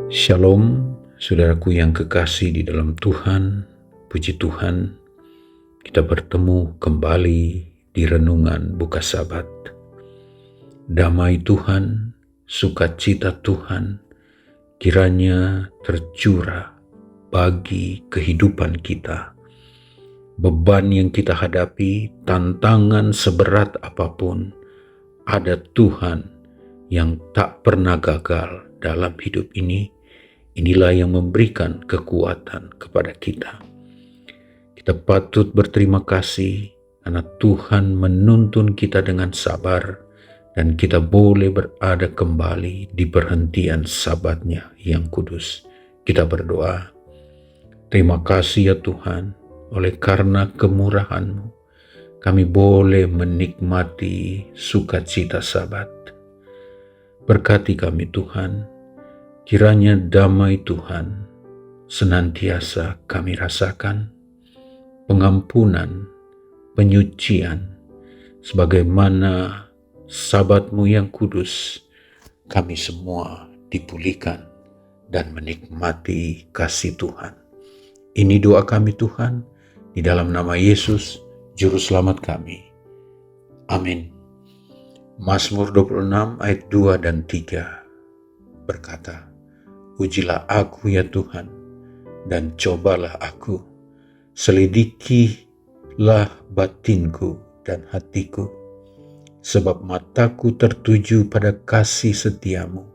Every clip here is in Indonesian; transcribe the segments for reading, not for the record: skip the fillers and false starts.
Shalom, saudaraku yang kekasih di dalam Tuhan. Puji Tuhan, kita bertemu kembali di renungan buka Sabat. Damai Tuhan, sukacita Tuhan, kiranya tercurah bagi kehidupan kita. Beban yang kita hadapi, tantangan seberat apapun, ada Tuhan yang tak pernah gagal dalam hidup ini. Inilah yang memberikan kekuatan kepada kita. Kita patut berterima kasih karena Tuhan menuntun kita dengan sabar dan kita boleh berada kembali di perhentian Sabatnya yang kudus. Kita berdoa, terima kasih ya Tuhan, oleh karena kemurahan-Mu, kami boleh menikmati sukacita Sabat. Berkati kami Tuhan, kiranya damai Tuhan senantiasa kami rasakan, pengampunan, penyucian, sebagaimana Sabat-Mu yang kudus, kami semua dipulihkan dan menikmati kasih Tuhan. Ini doa kami Tuhan, di dalam nama Yesus, Juru Selamat kami. Amin. Mazmur 26 ayat 2 dan 3 berkata, ujilah aku ya Tuhan, dan cobalah aku, selidikilah batinku dan hatiku, sebab mataku tertuju pada kasih setia-Mu,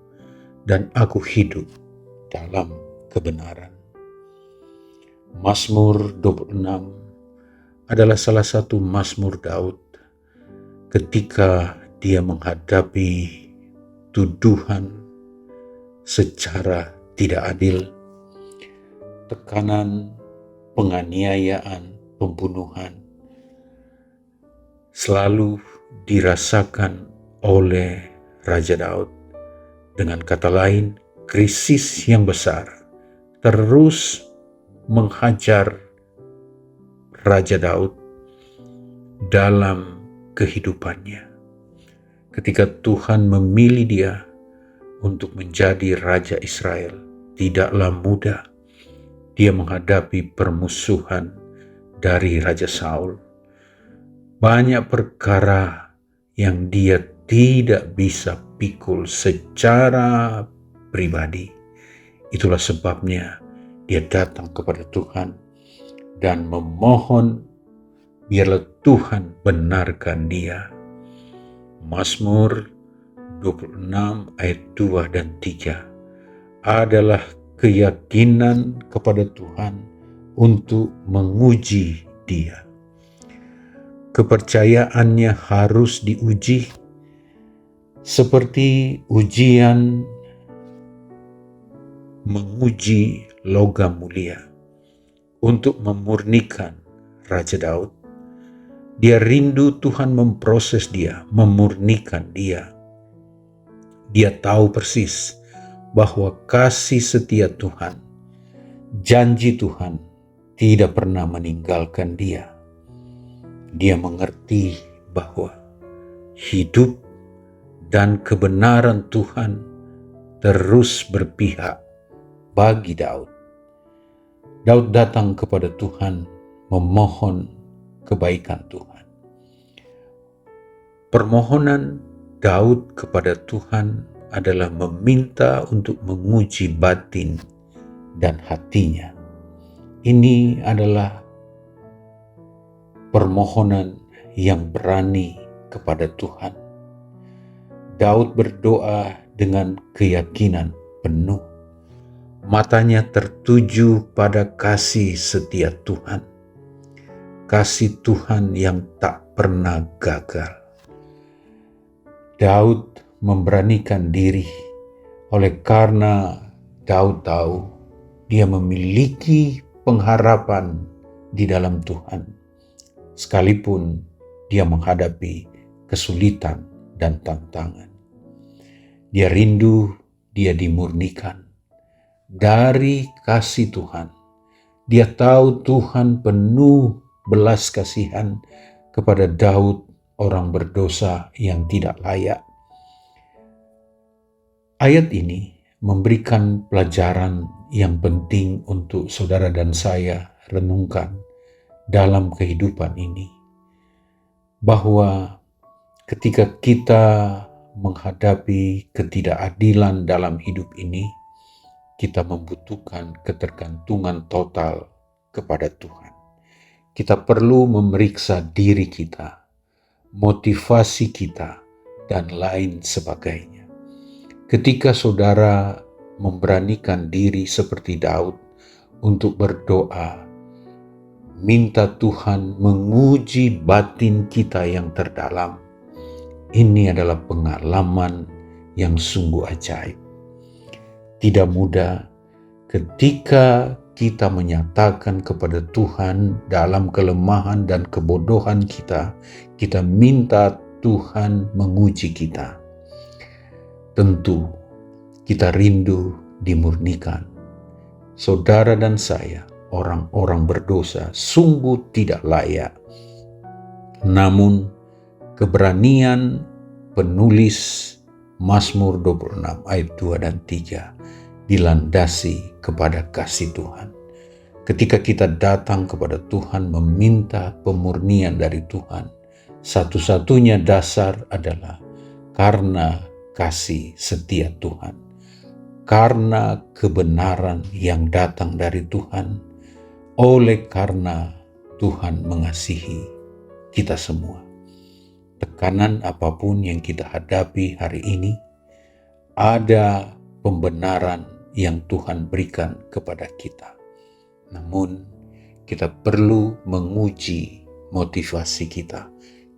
dan aku hidup dalam kebenaran. Mazmur 26 adalah salah satu Mazmur Daud ketika dia menghadapi tuduhan secara tidak adil, tekanan, penganiayaan, pembunuhan selalu dirasakan oleh Raja Daud. Dengan kata lain, krisis yang besar terus menghajar Raja Daud dalam kehidupannya. Ketika Tuhan memilih dia untuk menjadi Raja Israel, tidaklah mudah dia menghadapi permusuhan dari Raja Saul. Banyak perkara yang dia tidak bisa pikul secara pribadi. Itulah sebabnya dia datang kepada Tuhan dan memohon biarlah Tuhan benarkan dia. Mazmur 26 ayat 2 dan 3 adalah keyakinan kepada Tuhan untuk menguji dia. Kepercayaannya harus diuji seperti ujian menguji logam mulia untuk memurnikan Raja Daud. Dia rindu Tuhan memproses dia, memurnikan dia. Dia tahu persis bahwa kasih setia Tuhan, janji Tuhan tidak pernah meninggalkan dia. Dia mengerti bahwa hidup dan kebenaran Tuhan terus berpihak bagi Daud. Daud datang kepada Tuhan memohon kebaikan Tuhan. Permohonan Daud kepada Tuhan adalah meminta untuk menguji batin dan hatinya. Ini adalah permohonan yang berani kepada Tuhan. Daud berdoa dengan keyakinan penuh. Matanya tertuju pada kasih setia Tuhan. Kasih Tuhan yang tak pernah gagal. Daud memberanikan diri oleh karena Daud tahu dia memiliki pengharapan di dalam Tuhan, sekalipun dia menghadapi kesulitan dan tantangan. Dia rindu dia dimurnikan dari kasih Tuhan. Dia tahu Tuhan penuh belas kasihan kepada Daud, orang berdosa yang tidak layak. Ayat ini memberikan pelajaran yang penting untuk saudara dan saya renungkan dalam kehidupan ini. Bahwa ketika kita menghadapi ketidakadilan dalam hidup ini, kita membutuhkan ketergantungan total kepada Tuhan. Kita perlu memeriksa diri kita, motivasi kita, dan lain sebagainya. Ketika saudara memberanikan diri seperti Daud untuk berdoa, minta Tuhan menguji batin kita yang terdalam, ini adalah pengalaman yang sungguh ajaib. Tidak mudah ketika kita menyatakan kepada Tuhan dalam kelemahan dan kebodohan kita, kita minta Tuhan menguji kita. Tentu kita rindu dimurnikan. Saudara dan saya, orang-orang berdosa, sungguh tidak layak. Namun keberanian penulis Mazmur 26 ayat 2 dan 3 dilandasi kepada kasih Tuhan. Ketika kita datang kepada Tuhan meminta pemurnian dari Tuhan, satu-satunya dasar adalah karena kasih setia Tuhan, karena kebenaran yang datang dari Tuhan, oleh karena Tuhan mengasihi kita semua. Tekanan apapun yang kita hadapi hari ini, ada pembenaran yang Tuhan berikan kepada kita. Namun, kita perlu menguji motivasi kita.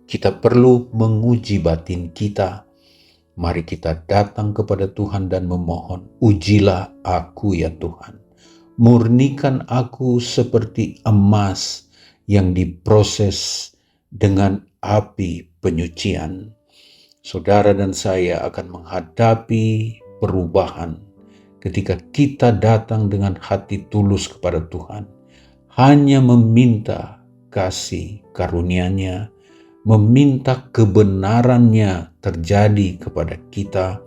Kita perlu menguji batin kita. Mari kita datang kepada Tuhan dan memohon, ujilah aku ya Tuhan. Murnikan aku seperti emas yang diproses dengan api penyucian. Saudara dan saya akan menghadapi perubahan ketika kita datang dengan hati tulus kepada Tuhan. Hanya meminta kasih karunia-Nya, meminta kebenarannya terjadi kepada kita,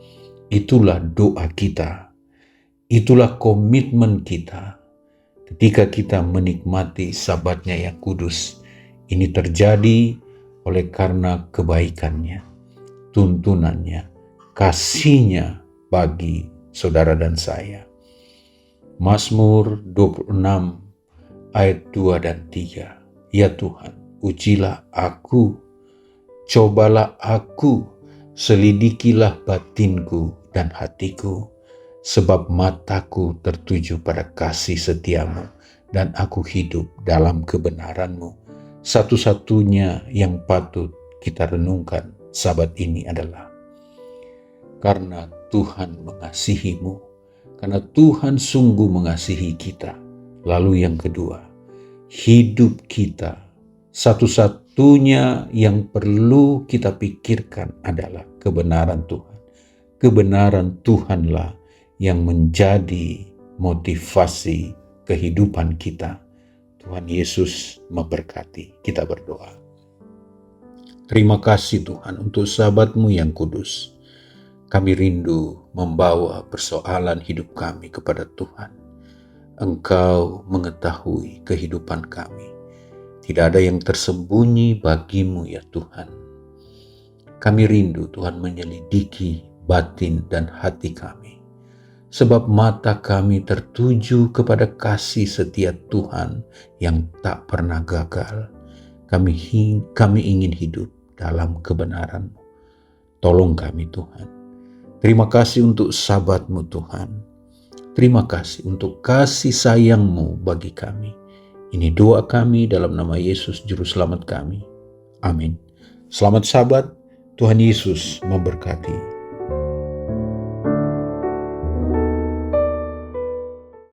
itulah doa kita, itulah komitmen kita. Ketika kita menikmati Sabat-Nya yang kudus, ini terjadi oleh karena kebaikannya, tuntunannya, kasih-Nya bagi saudara dan saya. Mazmur 26 ayat 2 dan 3. Ya Tuhan, ujilah aku, cobalah aku, selidikilah batinku dan hatiku, sebab mataku tertuju pada kasih setiamu, dan aku hidup dalam kebenaranmu. Satu-satunya yang patut kita renungkan Sabat ini adalah karena Tuhan mengasihimu, karena Tuhan sungguh mengasihi kita. Lalu yang kedua, hidup kita, satu-satunya yang perlu kita pikirkan adalah kebenaran Tuhan. Kebenaran Tuhanlah yang menjadi motivasi kehidupan kita. Tuhan Yesus memberkati. Kita berdoa. Terima kasih Tuhan untuk Sabat-Mu yang kudus. Kami rindu membawa persoalan hidup kami kepada Tuhan. Engkau mengetahui kehidupan kami. Tidak ada yang tersembunyi bagi-Mu ya Tuhan. Kami rindu Tuhan menyelidiki batin dan hati kami. Sebab mata kami tertuju kepada kasih setia Tuhan yang tak pernah gagal. Kami ingin hidup dalam kebenaran-Mu. Tolong kami Tuhan. Terima kasih untuk Sabat-Mu Tuhan. Terima kasih untuk kasih sayang-Mu bagi kami. Ini doa kami dalam nama Yesus Juru Selamat kami. Amin. Selamat Sabat, Tuhan Yesus memberkati.